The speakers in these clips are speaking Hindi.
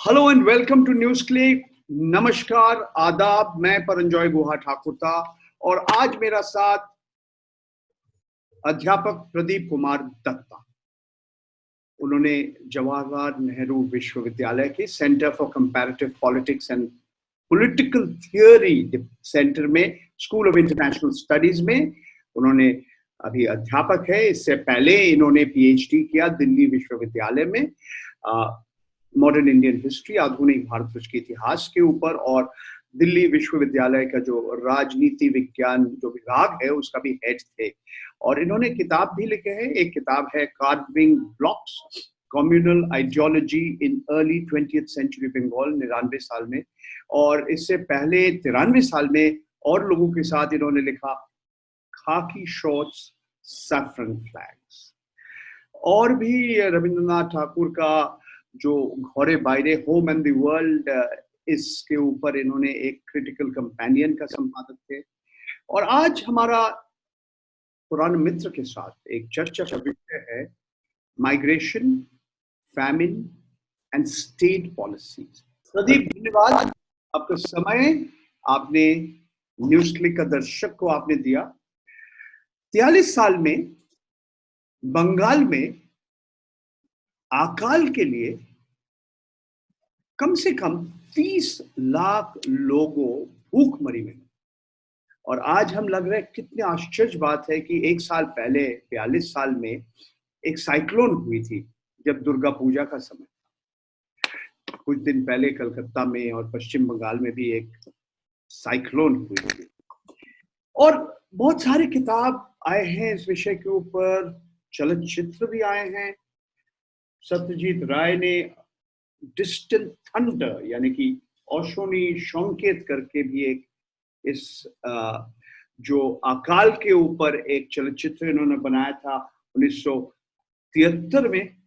Hello and welcome to NewsClick. नमस्कार, आदाब। मैं परंजॉय गुहा ठाकुर था और आज मेरा साथ अध्यापक प्रदीप कुमार दत्ता। उन्होंने जवाहरलाल नेहरू विश्वविद्यालय के centre for comparative politics and political theory centre में स्कूल ऑफ इंटरनेशनल स्टडीज में उन्होंने अभी अध्यापक है। इससे पहले इन्होंने पीएचडी किया दिल्ली विश्वविद्यालय में मॉडर्न इंडियन हिस्ट्री, आधुनिक भारतवर्ष के इतिहास के ऊपर, और दिल्ली विश्वविद्यालय का जो राजनीति विज्ञान जो विभाग है उसका भी हेड थे। और इन्होंने किताब भी लिखे हैं। एक किताब है carving blocks, communal ideology in early 20th century Bengal, 99 साल में। और इससे पहले 93 साल में और लोगों के साथ इन्होंने लिखा खाकी शॉर्ट्स, सैफरन फ्लैग्स। और भी रविंद्रनाथ ठाकुर का जो घोड़े बायरे, होम एंड द वर्ल्ड, इसके ऊपर इन्होंने एक क्रिटिकल कंपेनियन का संपादक थे। और आज हमारा पुराने मित्र के साथ एक चर्चा का विषय है migration, famine and state policies. Pradeep, धन्यवाद आपका समय आपने न्यूज क्लिक का दर्शक को आपने दिया। 43 साल में बंगाल में अकाल के लिए कम से कम 30 लाख लोगों भूख मरी में। और आज हम लग रहे हैं कितने आश्चर्य बात है कि एक साल पहले 42 साल में एक साइक्लोन हुई थी जब दुर्गा पूजा का समय था। कुछ दिन पहले कलकत्ता में और पश्चिम बंगाल में भी एक साइक्लोन हुई थी। और बहुत सारे किताब आए हैं इस विषय के ऊपर, चलचित्र भी आए हैं। सत्यजीत राय ने डिस्टेंट थंडर यानी कि ओशोनी संकेत करके भी एक इस जो अकाल के ऊपर एक चलचित्र इन्होंने बनाया था 1973 में।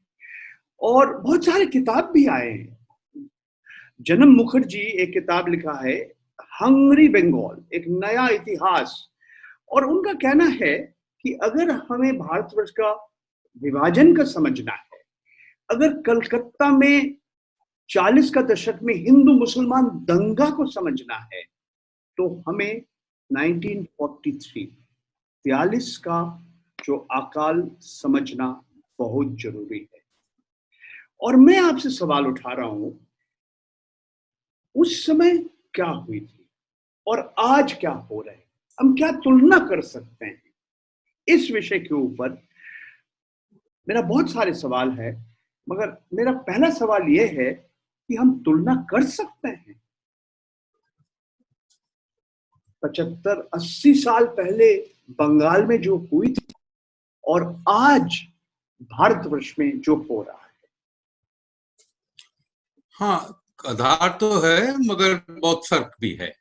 और बहुत सारे किताब भी आए हैं। जन्म मुखर्जी एक किताब लिखा है हंग्री बंगाल, एक नया इतिहास। और उनका कहना है कि अगर हमें भारतवर्ष का विभाजन का समझना है, अगर कलकत्ता में 40 का दशक में हिंदू मुसलमान दंगा को समझना है, तो हमें 1943 का जो अकाल समझना बहुत जरूरी है। और मैं आपसे सवाल उठा रहा हूं, उस समय क्या हुई थी और आज क्या हो रहा है, हम क्या तुलना कर सकते हैं? इस विषय के ऊपर मेरा बहुत सारे सवाल है, मगर मेरा पहला सवाल यह है कि हम तुलना कर सकते हैं 75-80 साल पहले बंगाल में जो हुई थी और आज भारतवर्ष में जो हो रहा है? हाँ, आधार तो है मगर बहुत फर्क भी है,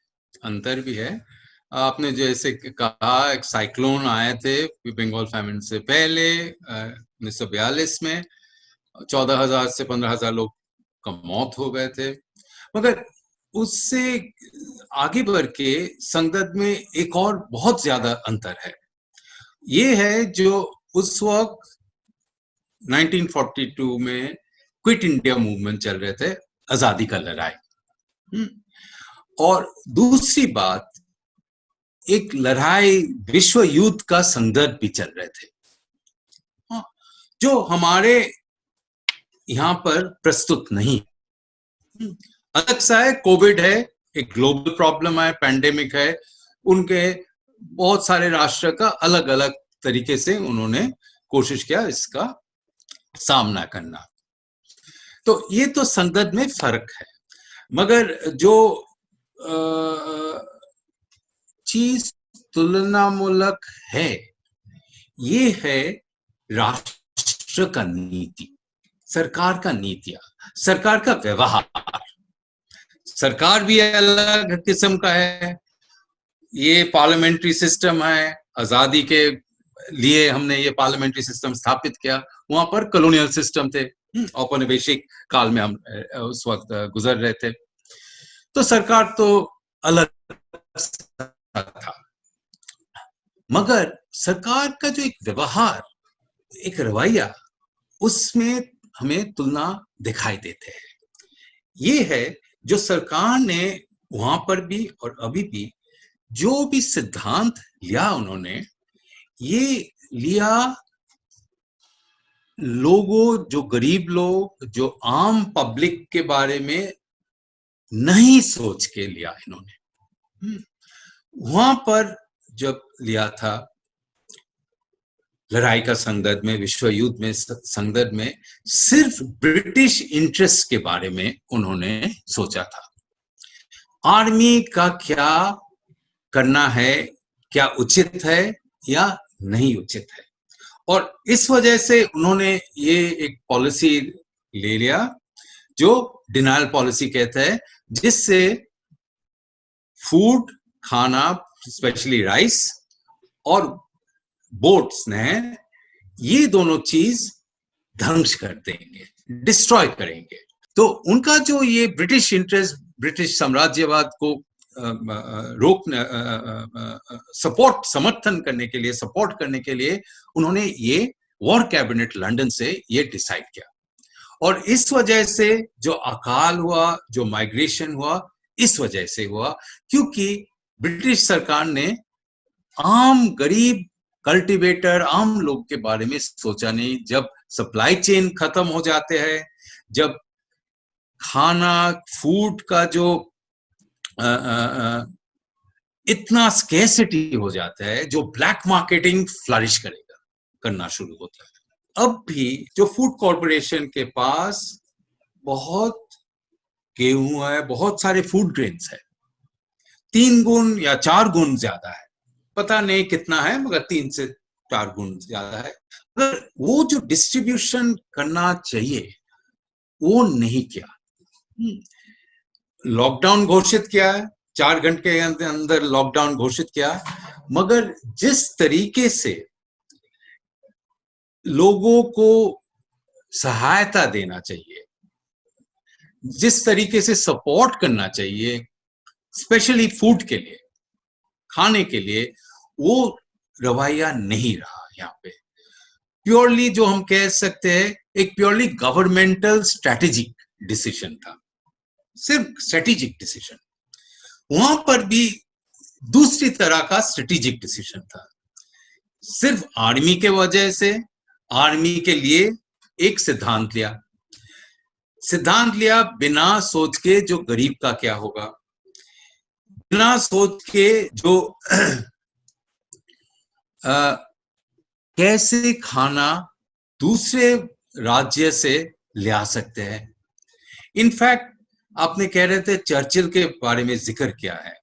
अंतर भी है। आपने जैसे कहा एक साइक्लोन आए थे बंगाल फैमिन से पहले 1942 में 14,000 से 15,000 लोग का मौत हो गए थे। मगर उससे आगे बढ़ के संदर्भ में एक और बहुत ज्यादा अंतर है। ये है जो उस वक्त 1942 में क्विट इंडिया मूवमेंट चल रहे थे, आजादी का लड़ाई। और दूसरी बात, एक लड़ाई विश्व युद्ध का संदर्भ भी चल रहे थे, जो हमारे यहां पर प्रस्तुत नहीं। अलग सा है, कोविड है, एक ग्लोबल प्रॉब्लम है, पैंडेमिक है। उनके बहुत सारे राष्ट्र का अलग अलग तरीके से उन्होंने कोशिश किया इसका सामना करना। तो ये तो संदर्भ में फर्क है। मगर जो चीज तुलनामूलक है, ये है राष्ट्र का नीति, सरकार का नीतियां, सरकार का व्यवहार। सरकार भी अलग किस्म का है। ये पार्लियामेंट्री सिस्टम है, आजादी के लिए हमने ये पार्लियामेंट्री सिस्टम स्थापित किया। वहां पर कॉलोनियल सिस्टम थे, औपनिवेशिक काल में हम उस वक्त गुजर रहे थे। तो सरकार तो अलग था, मगर सरकार का जो एक व्यवहार, एक रवैया, उसमें हमें तुलना दिखाई देते हैं। ये है जो सरकार ने वहां पर भी और अभी भी जो भी सिद्धांत लिया उन्होंने, ये लिया लोगों, जो गरीब लोग, जो आम पब्लिक के बारे में नहीं सोच के लिया इन्होंने। वहां पर जब लिया था लड़ाई का संदर्भ में, विश्व युद्ध में संदर्भ में, सिर्फ ब्रिटिश इंटरेस्ट के बारे में उन्होंने सोचा था। आर्मी का क्या करना है, क्या उचित है या नहीं उचित है, और इस वजह से उन्होंने ये एक पॉलिसी ले लिया जो डिनायल पॉलिसी कहते हैं, जिससे फूड, खाना, स्पेशली राइस और बोट्स ने ये दोनों चीज ध्वंस कर देंगे, डिस्ट्रॉय करेंगे। तो उनका जो ये ब्रिटिश इंटरेस्ट, ब्रिटिश साम्राज्यवाद को समर्थन करने के लिए, सपोर्ट करने के लिए उन्होंने ये वॉर कैबिनेट लंदन से ये डिसाइड किया। और इस वजह से जो अकाल हुआ, जो माइग्रेशन हुआ, इस वजह से हुआ क्योंकि ब्रिटिश सरकार ने आम गरीब कल्टीवेटर, आम लोग के बारे में सोचा नहीं। जब सप्लाई चेन खत्म हो जाते हैं, जब खाना, फूड का जो इतना स्केर्सिटी हो जाता है, जो ब्लैक मार्केटिंग फ्लरिश करना शुरू होता है। अब भी जो फूड कॉर्पोरेशन के पास बहुत गेहूं है, बहुत सारे फूड ग्रेन्स है, 3 गुण या 4 गुण ज्यादा है, पता नहीं कितना है, मगर 3 से 4 गुण ज्यादा है। अगर वो जो डिस्ट्रीब्यूशन करना चाहिए वो नहीं किया। लॉकडाउन घोषित किया है, 4 घंटे के अंदर लॉकडाउन घोषित किया, मगर जिस तरीके से लोगों को सहायता देना चाहिए, जिस तरीके से सपोर्ट करना चाहिए, स्पेशली फूड के लिए, खाने के लिए, वो रवैया नहीं रहा यहाँ पे। प्योरली जो हम कह सकते हैं एक प्योरली गवर्नमेंटल स्ट्रेटेजिक डिसीजन था, सिर्फ स्ट्रेटेजिक डिसीजन। वहां पर भी दूसरी तरह का स्ट्रेटेजिक डिसीजन था, सिर्फ आर्मी के वजह से, आर्मी के लिए एक सिद्धांत लिया बिना सोच के जो गरीब का क्या होगा, बिना सोच के जो कैसे खाना दूसरे राज्य से ले आ सकते हैं। इनफैक्ट आपने कह रहे थे चर्चिल के बारे में जिक्र किया है,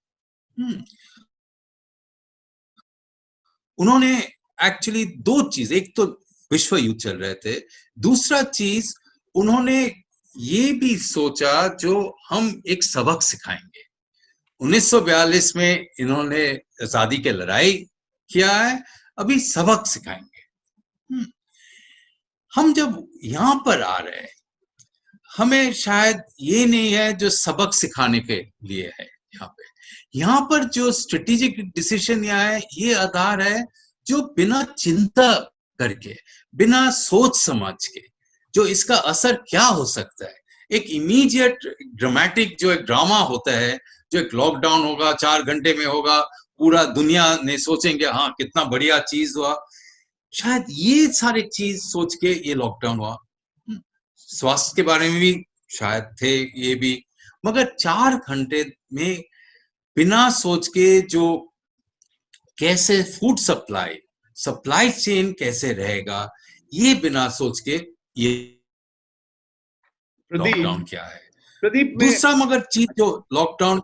उन्होंने एक्चुअली 2 चीज, एक तो विश्व युद्ध चल रहे थे, दूसरा चीज उन्होंने ये भी सोचा जो हम एक सबक सिखाएंगे। 1942 में इन्होंने आजादी की लड़ाई किया है, अभी सबक सिखाएंगे। हम जब यहां पर आ रहे हैं, हमें शायद ये नहीं है जो सबक सिखाने के लिए है। यहाँ पर जो स्ट्रेटेजिक डिसीजन यहाँ है, ये आधार है जो बिना चिंता करके, बिना सोच समझ के, जो इसका असर क्या हो सकता है, एक इमीडिएट ड्रामेटिक जो एक ड्रामा होता है, जो एक लॉकडाउन होगा, 4 घंटे में होगा, पूरा दुनिया ने सोचेंगे हाँ कितना बढ़िया चीज हुआ, शायद ये सारे चीज सोच के ये लॉकडाउन हुआ। स्वास्थ्य के बारे में भी शायद थे ये भी, मगर 4 घंटे में बिना सोच के जो कैसे फूड सप्लाई चेन कैसे रहेगा, ये बिना सोच के ये लॉकडाउन क्या है। प्रदीप, दूसरा मगर चीज जो लॉकडाउन,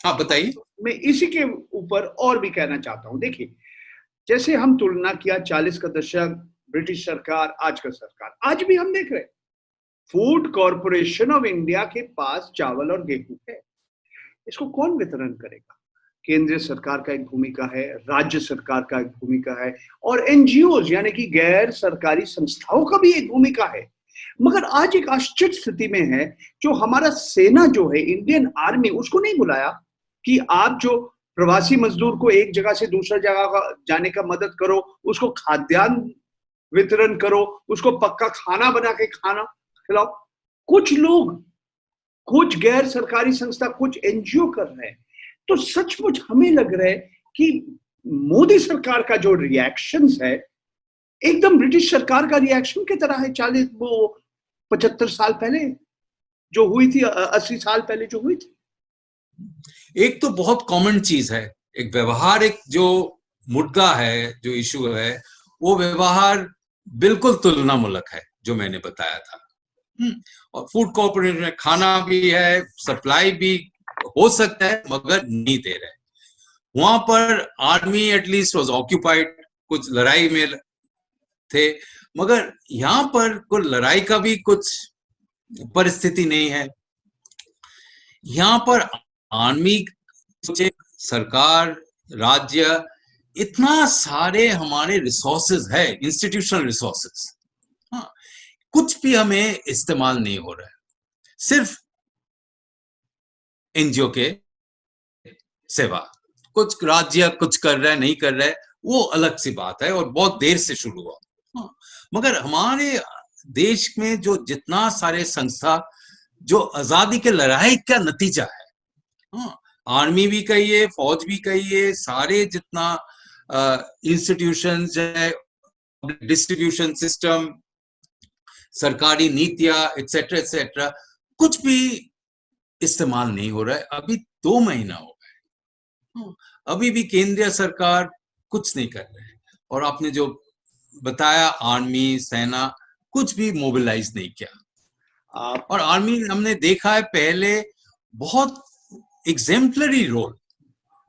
हाँ बताइए। मैं इसी के ऊपर और भी कहना चाहता हूं। देखिए, जैसे हम तुलना किया 40 का दशक, ब्रिटिश सरकार, आज का सरकार, आज भी हम देख रहे हैं फूड कॉर्पोरेशन ऑफ इंडिया के पास चावल और गेहूं है। इसको कौन वितरण करेगा? केंद्रीय सरकार का एक भूमिका है, राज्य सरकार का एक भूमिका है, और एनजीओ यानी कि गैर सरकारी संस्थाओं का भी एक भूमिका है। मगर आज एक आश्चर्य स्थिति में है, जो हमारा सेना जो है, इंडियन आर्मी, उसको नहीं बुलाया कि आप जो प्रवासी मजदूर को एक जगह से दूसरा जगह जाने का मदद करो, उसको खाद्यान्न वितरण करो, उसको पक्का खाना बना के खाना खिलाओ। कुछ लोग कुछ गैर सरकारी संस्था, कुछ एनजीओ कर रहे हैं। तो सचमुच हमें लग रहा है कि मोदी सरकार का जो रिएक्शंस है एकदम ब्रिटिश सरकार का रिएक्शन की तरह है। 75 साल पहले जो हुई थी, 80 साल पहले जो हुई थी। एक तो बहुत कॉमन चीज है, एक व्यवहारिक जो मुद्दा है, जो इशू है, वो व्यवहार बिल्कुल तुलनामूलक है, जो मैंने बताया था। और फूड कॉर्पोरेशन में खाना भी है, सप्लाई भी हो सकता है, मगर नहीं दे रहे। वहां पर आर्मी एटलीस्ट वाज ऑक्यूपाइड, कुछ लड़ाई में थे, मगर यहाँ पर कोई लड़ाई का भी कुछ परिस्थिति नहीं है। यहाँ पर आर्मी, सरकार, राज्य, इतना सारे हमारे रिसोर्सेज है, इंस्टीट्यूशनल रिसोर्सेज, हाँ, कुछ भी हमें इस्तेमाल नहीं हो रहा है। सिर्फ एनजीओ के सेवा, कुछ राज्य कुछ कर रहा है, नहीं कर रहा है, वो अलग सी बात है, और बहुत देर से शुरू हुआ। हाँ, मगर हमारे देश में जो जितना सारे संस्था, जो आजादी के लड़ाई का नतीजा है, हाँ, आर्मी भी कहिए, फौज भी कहिए, सारे जितना इंस्टीट्यूशंस है, डिस्ट्रीब्यूशन सिस्टम, सरकारी नीतियां, एक्सेट्रा एक्सेट्रा, कुछ भी इस्तेमाल नहीं हो रहा है। अभी 2 महीना हो गए, अभी भी केंद्रीय सरकार कुछ नहीं कर रहे है। और आपने जो बताया, आर्मी, सेना कुछ भी मोबिलाइज नहीं किया। और आर्मी हमने देखा है पहले बहुत एग्जेम्पलरी रोल,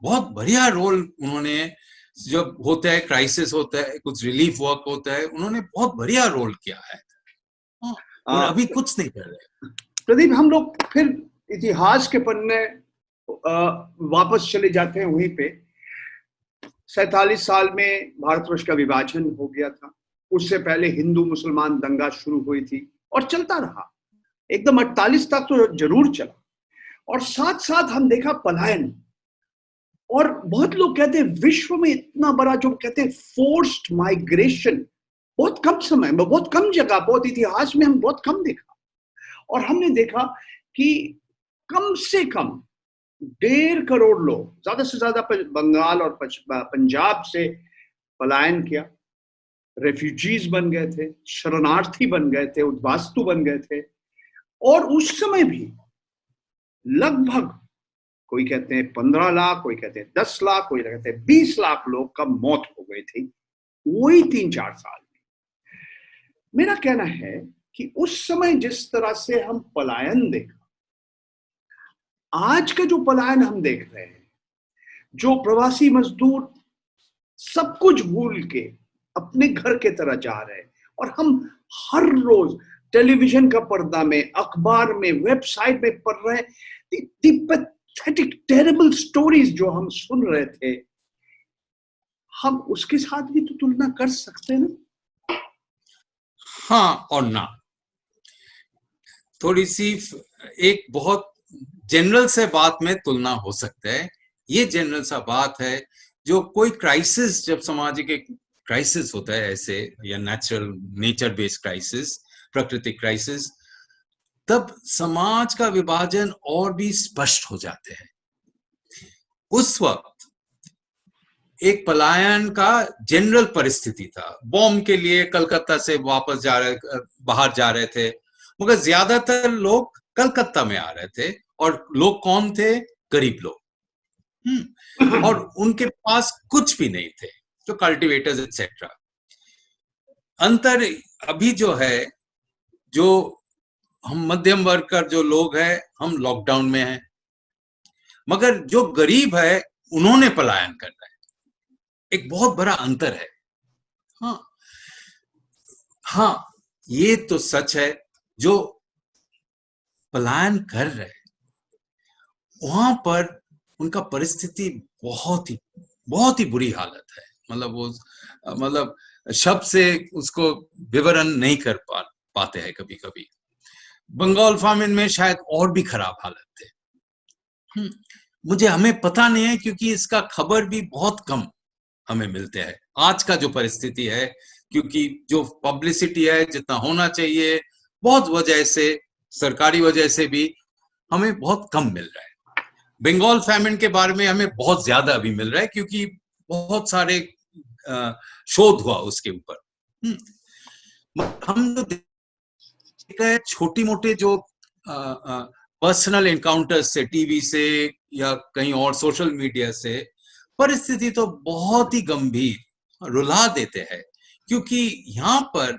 बहुत बढ़िया रोल उन्होंने, जब होता है क्राइसिस होता है, कुछ रिलीफ वर्क होता है, उन्होंने बहुत बढ़िया रोल किया है। और अभी कुछ नहीं कर रहे। प्रदीप, हम लोग फिर इतिहास के पन्ने वापस चले जाते हैं वहीं पे। 47 साल में भारतवर्ष का विभाजन हो गया था। उससे पहले हिंदू मुसलमान दंगा शुरू हुई थी और चलता रहा, एकदम 48 तक तो जरूर चला। और साथ साथ हम देखा पलायन। और बहुत लोग कहते हैं विश्व में इतना बड़ा, जो कहते हैं फोर्स्ड माइग्रेशन, बहुत कम समय में, बहुत कम जगह, बहुत इतिहास में हम बहुत कम देखा। और हमने देखा कि कम से कम 1.5 करोड़ लोग, ज्यादा से ज्यादा बंगाल और पंजाब से पलायन किया, रेफ्यूजीज बन गए थे, शरणार्थी बन गए थे, उद्वास्तु बन गए थे। और उस समय भी लगभग, कोई कहते हैं 15 लाख, कोई कहते हैं 10 लाख, कोई कहते हैं 20 लाख लोग का मौत हो गई थी वही 3-4 साल में। मेरा कहना है कि उस समय जिस तरह से हम पलायन देखा, आज का जो पलायन हम देख रहे हैं, जो प्रवासी मजदूर सब कुछ भूल के अपने घर के तरह जा रहे हैं, और हम हर रोज टेलीविजन का पर्दा में, अखबार में, वेबसाइट में पढ़ रहे हैं, पैथेटिक टेरिबल स्टोरीज जो हम सुन रहे थे, हम उसके साथ भी तो तुलना कर सकते हैं ना? हाँ और ना। थोड़ी सी एक बहुत जनरल से बात में तुलना हो सकता है। ये जनरल सा बात है, जो कोई क्राइसिस, जब सामाजिक एक क्राइसिस होता है ऐसे, या नेचर बेस्ड क्राइसिस, प्राकृतिक क्राइसिस, तब समाज का विभाजन और भी स्पष्ट हो जाते हैं। उस वक्त एक पलायन का जनरल परिस्थिति था। बॉम्ब के लिए कलकत्ता से वापस बाहर जा रहे थे, मगर ज्यादातर लोग कलकत्ता में आ रहे थे। और लोग कौन थे? गरीब लोग। और उनके पास कुछ भी नहीं थे, जो कल्टीवेटर्स एक्सेट्रा। अंतर अभी जो है, जो हम मध्यम वर्ग का जो लोग हैं, हम लॉकडाउन में हैं, मगर जो गरीब है उन्होंने पलायन करना है। एक बहुत बड़ा अंतर है। हाँ, ये तो सच है, जो पलायन कर रहे हैं वहां पर उनका परिस्थिति बहुत ही बुरी हालत है। मतलब शब्द से उसको विवरण नहीं कर पाते हैं कभी कभी। बंगाल फामिन में शायद और भी खराब हालत थे। हमें पता नहीं है, क्योंकि इसका खबर भी बहुत कम हमें मिलते हैं। आज का जो परिस्थिति है, क्योंकि जो पब्लिसिटी है जितना होना चाहिए, बहुत वजह से, सरकारी वजह से भी हमें बहुत कम मिल रहा है। बंगाल फैमिन के बारे में हमें बहुत ज्यादा अभी मिल रहा है, क्योंकि बहुत सारे शोध हुआ उसके ऊपर। हम जो देख रहे हैं छोटी मोटे जो पर्सनल एनकाउंटर से, टीवी से या कहीं और सोशल मीडिया से, परिस्थिति तो बहुत ही गंभीर, रुला देते हैं। क्योंकि यहाँ पर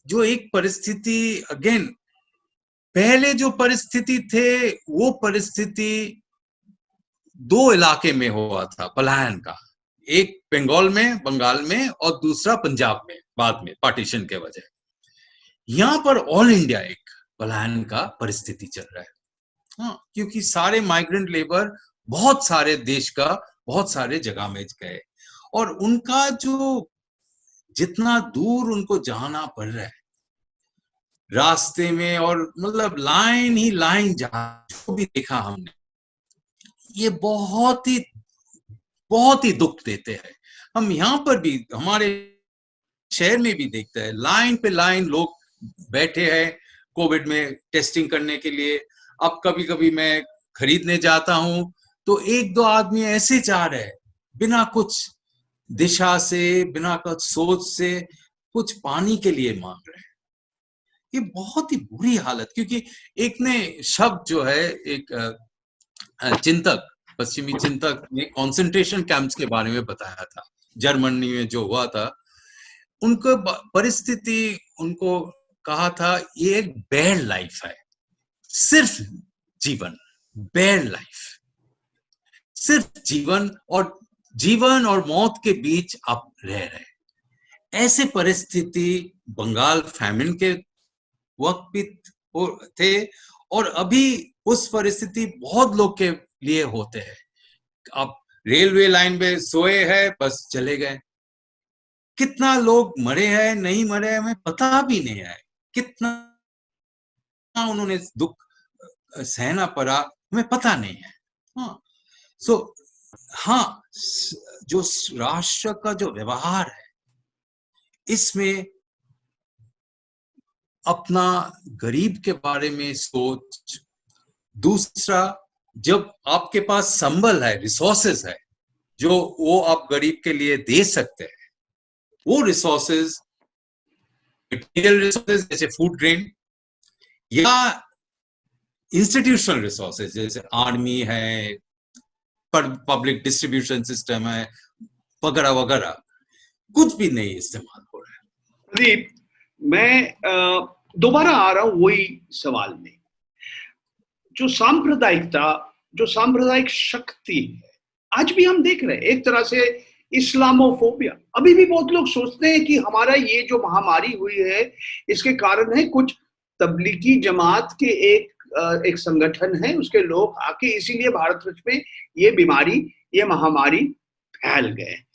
जो एक परिस्थिति, अगेन पहले जो परिस्थिति थे वो परिस्थिति दो इलाके में हुआ था पलायन का, एक बंगाल में और दूसरा पंजाब में बाद में पार्टीशन के वजह। यहाँ पर ऑल इंडिया एक पलायन का परिस्थिति चल रहा है। हाँ, क्योंकि सारे माइग्रेंट लेबर बहुत सारे देश का बहुत सारे जगह में गए, और उनका जो जितना दूर उनको जाना पड़ रहा है रास्ते में, और मतलब लाइन ही लाइन जो भी देखा हमने, ये बहुत ही दुख देते हैं। हम यहाँ पर भी हमारे शहर में भी देखते हैं, लाइन पे लाइन लोग बैठे हैं कोविड में टेस्टिंग करने के लिए। अब कभी कभी मैं खरीदने जाता हूं तो एक दो आदमी ऐसे जा रहे हैं बिना कुछ दिशा से, बिना कुछ सोच से, कुछ पानी के लिए मांग रहे हैं। ये बहुत ही बुरी हालत, क्योंकि एक ने शब्द जो है, एक चिंतक, पश्चिमी चिंतक ने कंसंट्रेशन कैंप्स के बारे में बताया था, जर्मनी में जो हुआ था। उनको परिस्थिति, उनको कहा था ये एक बेड लाइफ है, सिर्फ जीवन, बेड लाइफ, सिर्फ जीवन और मौत के बीच आप रह रहे। ऐसे परिस्थिति बंगाल फैमिन के वक्त भी थे, और अभी उस परिस्थिति बहुत लोग के लिए होते हैं। आप रेलवे लाइन पे सोए हैं, बस चले गए। कितना लोग मरे हैं, नहीं मरे हैं, हमें पता भी नहीं है। कितना उन्होंने दुख सहना पड़ा, हमें पता नहीं है। हाँ, हाँ, जो राष्ट्र का जो व्यवहार है, इसमें अपना गरीब के बारे में सोच, दूसरा जब आपके पास संबल है, रिसोर्सेज है, जो वो आप गरीब के लिए दे सकते हैं, वो रिसोर्सेज, मटेरियल रिसोर्सेज जैसे फूड ग्रेन, या इंस्टीट्यूशनल रिसोर्सेज जैसे आर्मी है, पब्लिक डिस्ट्रीब्यूशन सिस्टम है, वगैरह वगैरह, कुछ भी नहीं इस्तेमाल हो रहा है। प्रदीप, मैं दोबारा आ रहा हूं वही सवाल में, जो सांप्रदायिकता, जो सांप्रदायिक शक्ति है, आज भी हम देख रहे हैं। एक तरह से इस्लामोफोबिया, अभी भी बहुत लोग सोचते हैं कि हमारा ये जो महामारी हुई है इसके कारण है कुछ तबलीगी जमात के एक संगठन है, उसके लोग आके, इसीलिए भारतवर्ष में ये बीमारी, ये महामारी फैल गए हैं।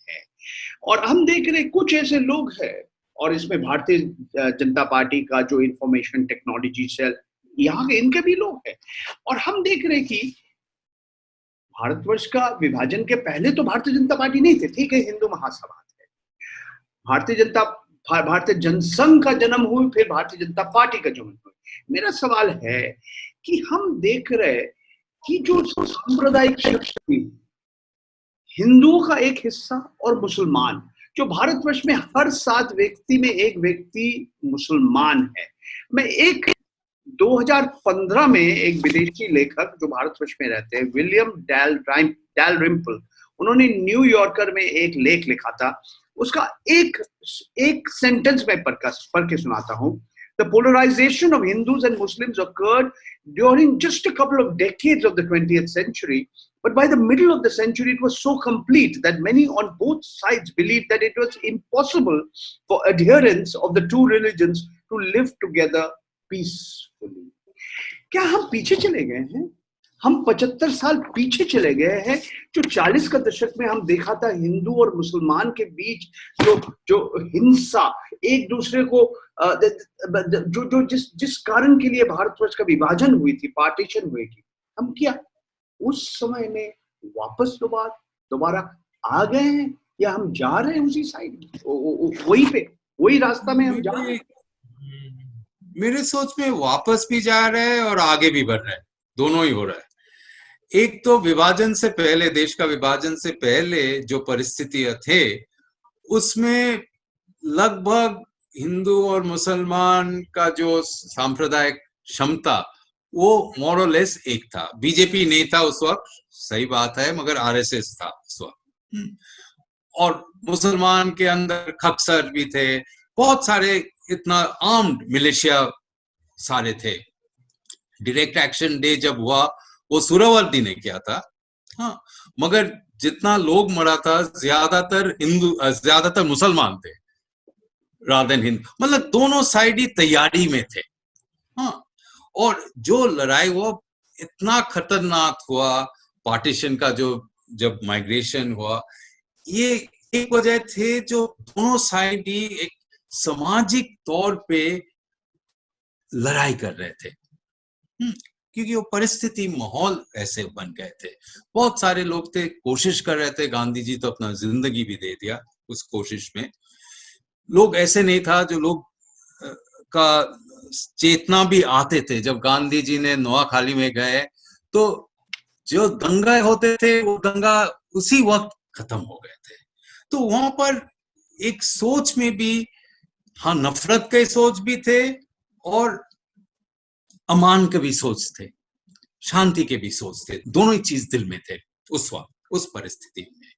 और हम देख रहे कुछ ऐसे लोग हैं, और इसमें भारतीय जनता पार्टी का जो इंफॉर्मेशन टेक्नोलॉजी सेल, यहाँ के इनके भी लोग हैं। और हम देख रहे कि भारतवर्ष का विभाजन के पहले तो भारतीय जनता पार्टी नहीं थी, ठीक है, हिंदू महासभा थे। भारतीय जनसंघ का जन्म हुई, फिर भारतीय जनता पार्टी का जन्म हुई। मेरा सवाल है कि हम देख रहे कि जो सांप्रदायिक शक्ति, हिंदुओं का एक हिस्सा और मुसलमान, जो भारतवर्ष में हर 7 व्यक्ति में एक व्यक्ति मुसलमान है। मैं 2015 में एक विदेशी लेखक जो भारतवर्ष में रहते हैं, विलियम डैलरिम्पल, उन्होंने न्यूयॉर्कर में एक लेख लिखा था। उसका एक सेंटेंस में पढ़ के सुनाता हूं। The polarization of Hindus and Muslims occurred during just a couple of decades of the 20th century, but by the middle of the century it was so complete that many on both sides believed that it was impossible for adherents of the two religions to live together peacefully. क्या हम पीछे चले गए हैं? हम 75 साल पीछे चले गए हैं। जो 40 का दशक में हम देखा था हिंदू और मुसलमान के बीच जो हिंसा, एक दूसरे को जो जिस कारण के लिए भारतवर्ष का विभाजन हुई थी, पार्टीशन हुई थी, हम क्या उस समय में वापस दोबारा आ गए हैं, या हम जा रहे हैं उसी साइड, वही रास्ता में हम जा रहे हैं? मेरे सोच में वापस भी जा रहे हैं और आगे भी बढ़ रहे हैं। दोनों ही हो रहा है। एक तो विभाजन से पहले, देश का विभाजन से पहले जो परिस्थितियां थे, उसमें लगभग हिंदू और मुसलमान का जो सांप्रदायिक क्षमता वो मोरलेस एक था। बीजेपी नहीं था उस वक्त, सही बात है, मगर आरएसएस था उस वक्त। और मुसलमान के अंदर खक्सर भी थे, बहुत सारे, इतना आर्म्ड मिलिशिया सारे थे। डायरेक्ट एक्शन डे जब हुआ वो सुहरावर्दी ने किया था, हाँ, मगर जितना लोग मरा था ज्यादातर हिंदू, ज्यादातर मुसलमान थे रादर हिंदू, मतलब दोनों साइड ही तैयारी में थे, हाँ। और जो लड़ाई हुआ इतना खतरनाक हुआ, पार्टीशन का जो जब माइग्रेशन हुआ, ये एक वजह थे जो दोनों साइड ही एक सामाजिक तौर पे लड़ाई कर रहे थे, क्योंकि वो परिस्थिति, माहौल ऐसे बन गए थे। बहुत सारे लोग थे, कोशिश कर रहे थे, गांधी जी तो अपना जिंदगी भी दे दिया उस कोशिश में। लोग ऐसे नहीं था, जो लोग का चेतना भी आते थे। जब गांधी जी ने नोआखाली में गए तो जो दंगे होते थे वो दंगा उसी वक्त खत्म हो गए थे। तो वहां पर एक सोच में भी, हाँ, नफरत के सोच भी थे और अमान के भी सोच थे, शांति के भी सोच थे, दोनों ही चीज दिल में थे उस वक्त, उस परिस्थिति में।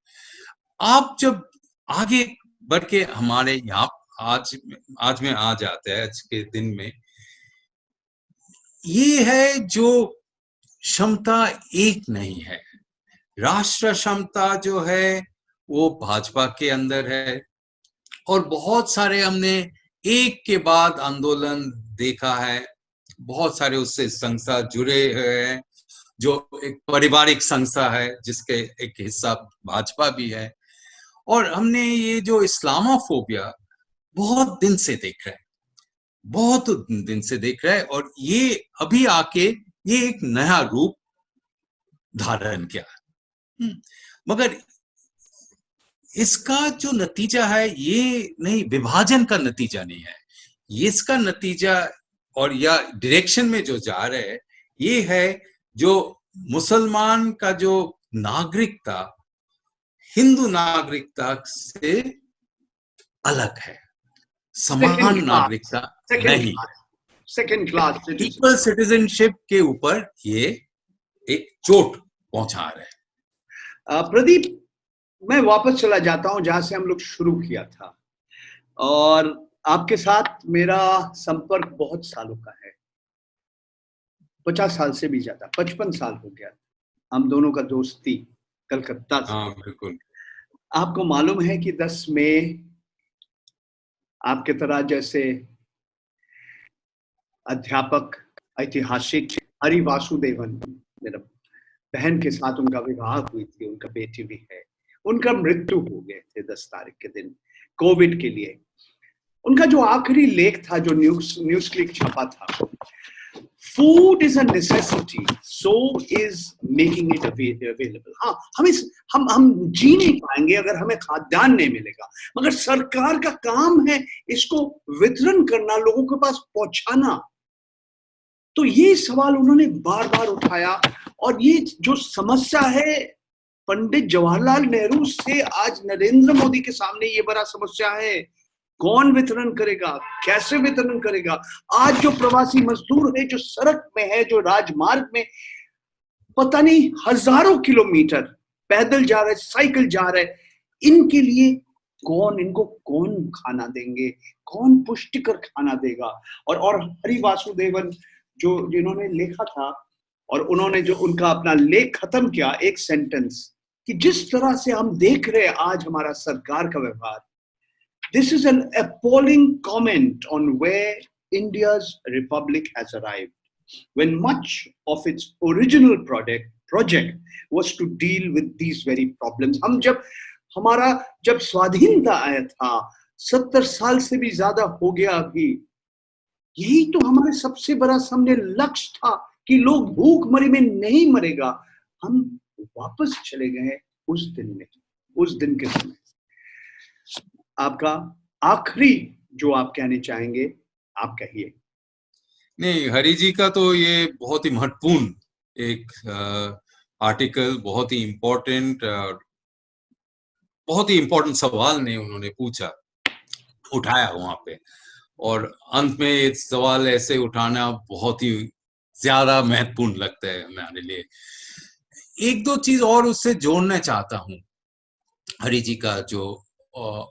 आप जब आगे बढ़ के हमारे यहाँ आज में आ जाते हैं, आज के दिन में, ये है जो क्षमता एक नहीं है। राष्ट्र क्षमता जो है वो भाजपा के अंदर है, और बहुत सारे हमने एक के बाद आंदोलन देखा है, बहुत सारे उससे संस्था जुड़े हैं, जो एक पारिवारिक संस्था है जिसके एक हिस्सा भाजपा भी है। और हमने ये जो इस्लामोफोबिया बहुत दिन से देख रहे हैं, बहुत दिन से देख रहे हैं, और ये अभी आके ये एक नया रूप धारण किया। मगर इसका जो नतीजा है ये नहीं, विभाजन का नतीजा नहीं है, ये इसका नतीजा और या डायरेक्शन में जो जा रहे हैं ये है जो मुसलमान का जो नागरिकता हिंदू नागरिकता से अलग है, समान नागरिकता नहीं, सेकंड क्लास इक्वल सिटीजनशिप के ऊपर ये एक चोट पहुंचा रहे हैं। प्रदीप, मैं वापस चला जाता हूं जहां से हम लोग शुरू किया था, और आपके साथ मेरा संपर्क बहुत सालों का है, 50 साल से भी ज्यादा, 55 साल हो गया हम दोनों का दोस्ती कलकत्ता से। हाँ, बिल्कुल। आपको मालूम है कि 10 मई आपके तरह जैसे अध्यापक, ऐतिहासिक हरि वासुदेवन, मेरा बहन के साथ उनका विवाह हुई थी, उनका बेटी भी है, उनका मृत्यु हो गए थे 10 तारीख के दिन कोविड के लिए। उनका जो आखिरी लेख था जो न्यूज क्लिक छपा था, food is a necessity, so is making it available. हाँ, हम जी नहीं पाएंगे अगर हमें खाद्यान्न नहीं मिलेगा, मगर सरकार का काम है इसको वितरण करना, लोगों के पास पहुंचाना। तो ये सवाल उन्होंने बार बार उठाया, और ये जो समस्या है पंडित जवाहरलाल नेहरू से आज नरेंद्र मोदी के सामने ये बड़ा समस्या है। कौन वितरण करेगा, कैसे वितरण करेगा? आज जो प्रवासी मजदूर है, जो सड़क में है, जो राजमार्ग में पता नहीं हजारों किलोमीटर पैदल जा रहे, साइकिल जा रहे, इनके लिए इनको कौन खाना देंगे, कौन पुष्टिकर खाना देगा? और हरि वासुदेवन जिन्होंने लिखा था, और उन्होंने जो उनका अपना लेख खत्म किया एक सेंटेंस, कि जिस तरह से हम देख रहे हैं आज हमारा सरकार का व्यवहार, this is an appalling comment on where India's republic has arrived, when much of its original project was to deal with these very problems. जब स्वाधीनता आया था, 70 साल से भी ज्यादा हो गया अभी, यही तो हमारे सबसे बड़ा सामने लक्ष्य था कि लोग भूखमरी में नहीं मरेगा। हम वापस चले गए उस दिन के समय। आपका आखिरी जो आप कहने चाहेंगे, आप कहिए। नहीं, हरि जी का तो ये बहुत ही महत्वपूर्ण एक आर्टिकल, बहुत ही इम्पोर्टेंट सवाल ने उन्होंने पूछा, उठाया वहां पे, और अंत में ये सवाल ऐसे उठाना बहुत ही ज्यादा महत्वपूर्ण लगता है हमारे लिए। एक दो चीज और उससे जोड़ना चाहता हूं, हरि जी का जो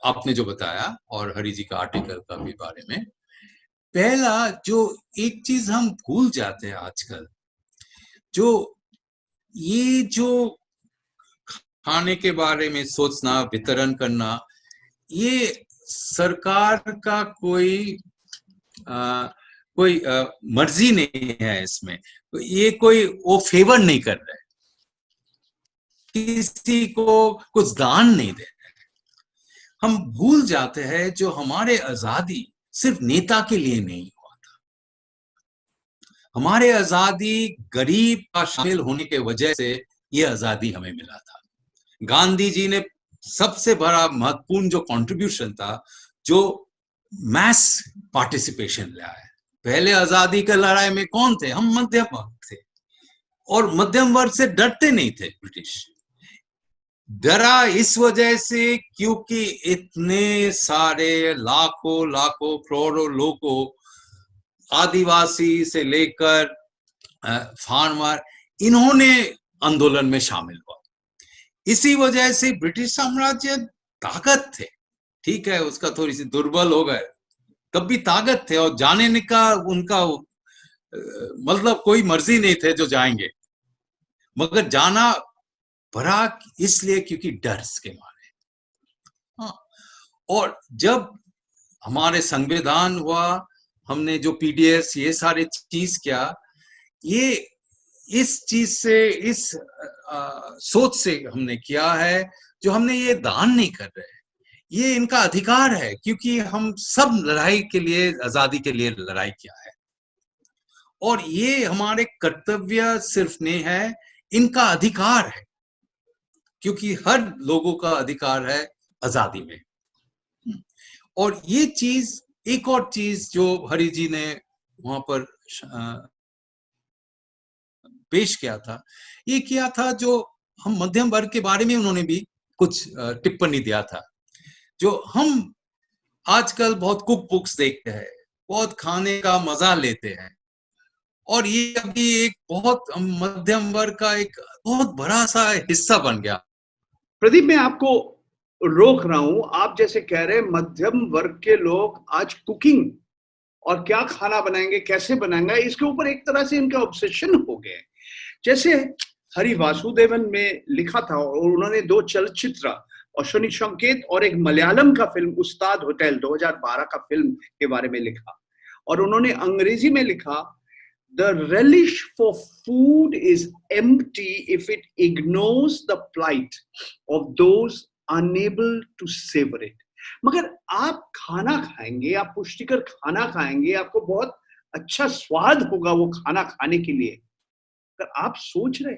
आपने जो बताया और हरि जी का आर्टिकल का भी बारे में। पहला, जो एक चीज हम भूल जाते हैं आजकल, जो खाने के बारे में सोचना, वितरण करना, ये सरकार का कोई मर्जी नहीं है इसमें। ये कोई वो फेवर नहीं कर रहा है, किसी को कुछ दान नहीं दे रहे। हम भूल जाते हैं जो हमारे आजादी सिर्फ नेता के लिए नहीं हुआ था, हमारे आजादी गरीब का शामिल होने के वजह से ये आजादी हमें मिला था। गांधी जी ने सबसे बड़ा महत्वपूर्ण जो कंट्रीब्यूशन था, जो मैस पार्टिसिपेशन लाया है। पहले आजादी के लड़ाई में कौन थे? हम मध्यम वर्ग थे, और मध्यम वर्ग से डरते नहीं थे ब्रिटिश। डरा इस वजह से क्योंकि इतने सारे लाखों करोड़ों लोगों, आदिवासी से लेकर फार्मर, इन्होंने आंदोलन में शामिल हुआ। इसी वजह से ब्रिटिश साम्राज्य ताकत थे, ठीक है, उसका थोड़ी सी दुर्बल हो गए, तब भी ताकत थे, और जाने का उनका मतलब कोई मर्जी नहीं थे जो जाएंगे, मगर जाना पड़ा इसलिए क्योंकि डर के मारे। हाँ, और जब हमारे संविधान हुआ, हमने जो पीडीएस ये सारे चीज किया, ये इस चीज से, इस सोच से हमने किया है, जो हमने ये दान नहीं कर रहे, ये इनका अधिकार है, क्योंकि हम सब लड़ाई के लिए, आजादी के लिए लड़ाई किया है, और ये हमारे कर्तव्य सिर्फ नहीं है, इनका अधिकार है, क्योंकि हर लोगों का अधिकार है आजादी में। और ये चीज, एक और चीज जो हरि जी ने वहां पर पेश किया था, ये किया था, जो हम मध्यम वर्ग के बारे में उन्होंने भी कुछ टिप्पणी दिया था। जो हम आजकल बहुत कुक बुक्स देखते हैं, बहुत खाने का मजा लेते हैं, और ये अभी एक बहुत मध्यम वर्ग का एक बहुत बड़ा सा हिस्सा बन गया। प्रदीप, मैं आपको रोक रहा हूं। आप जैसे कह रहे हैं मध्यम वर्ग के लोग आज कुकिंग और क्या खाना बनाएंगे, कैसे बनाएंगे, इसके ऊपर एक तरह से इनका ऑब्सेशन हो गया है। जैसे हरि वासुदेवन में लिखा था, और उन्होंने 2 चलचित्र, अश्विनी संकेत और एक मलयालम का फिल्म उस्ताद होटल 2012 का फिल्म के बारे में लिखा, और उन्होंने अंग्रेजी में लिखा, The relish for food is empty if it ignores the plight of those unable to savor it. मगर आप खाना खाएंगे, आप पुष्टिकर खाना खाएंगे, आपको बहुत अच्छा स्वाद होगा वो खाना खाने के लिए। अगर आप सोच रहे,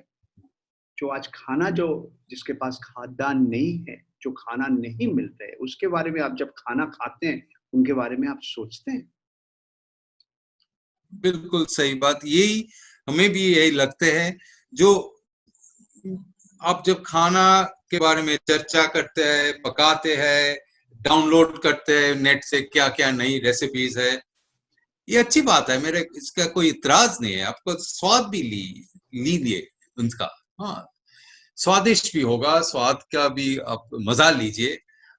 जो आज खाना, जो जिसके पास खाद्यान्न नहीं है, जो खाना नहीं मिल रहा है, उसके बारे में आप जब खाना खाते हैं, उनके बारे में आप सोचते हैं? बिल्कुल सही बात, यही हमें भी यही लगते हैं। जो आप जब खाना के बारे में चर्चा करते हैं, पकाते हैं, डाउनलोड करते हैं नेट से क्या क्या नई रेसिपीज है, ये अच्छी बात है, मेरे इसका कोई इतराज नहीं है। आपको स्वाद भी लीजिए उनका, हाँ, स्वादिष्ट भी होगा, स्वाद का भी आप मजा लीजिए,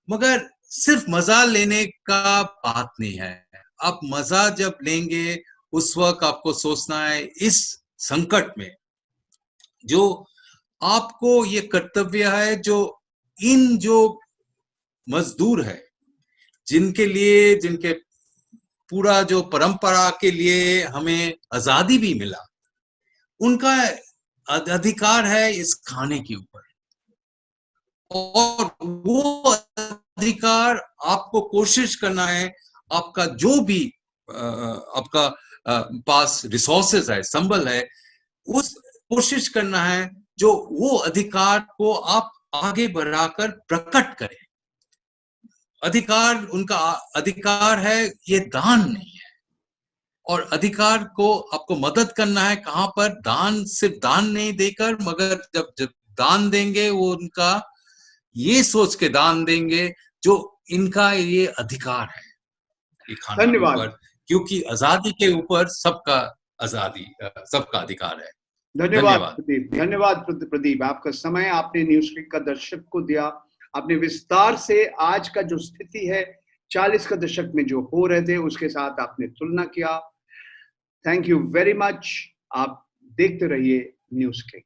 मगर सिर्फ मजा लेने का बात नहीं है। आप मजा जब लेंगे, उस वक्त आपको सोचना है, इस संकट में जो आपको ये कर्तव्य है, जो मजदूर है, जिनके लिए, जिनके पूरा जो परंपरा के लिए हमें आजादी भी मिला, उनका अधिकार है इस खाने के ऊपर, और वो अधिकार आपको कोशिश करना है, आपका जो भी आपका पास रिसोर्सेज है, संबल है, उस कोशिश करना है जो वो अधिकार को आप आगे बढ़ाकर प्रकट करें। अधिकार, उनका अधिकार है, ये दान नहीं है। और अधिकार को आपको मदद करना है कहां पर, दान, सिर्फ दान नहीं देकर, मगर जब जब दान देंगे वो उनका ये सोच के दान देंगे जो इनका ये अधिकार है ये खाना धन्यवाद। ऊपर, क्योंकि आजादी के ऊपर सबका आजादी, सबका अधिकार है। धन्यवाद धन्यवाद। प्रदीप, धन्यवाद प्रदीप, आपका समय आपने न्यूज क्लिक का दर्शक को दिया। आपने विस्तार से आज का जो स्थिति है 40 का दशक में जो हो रहे थे उसके साथ आपने तुलना किया। Thank you very much. आप देखते रहिए न्यूज क्लिक।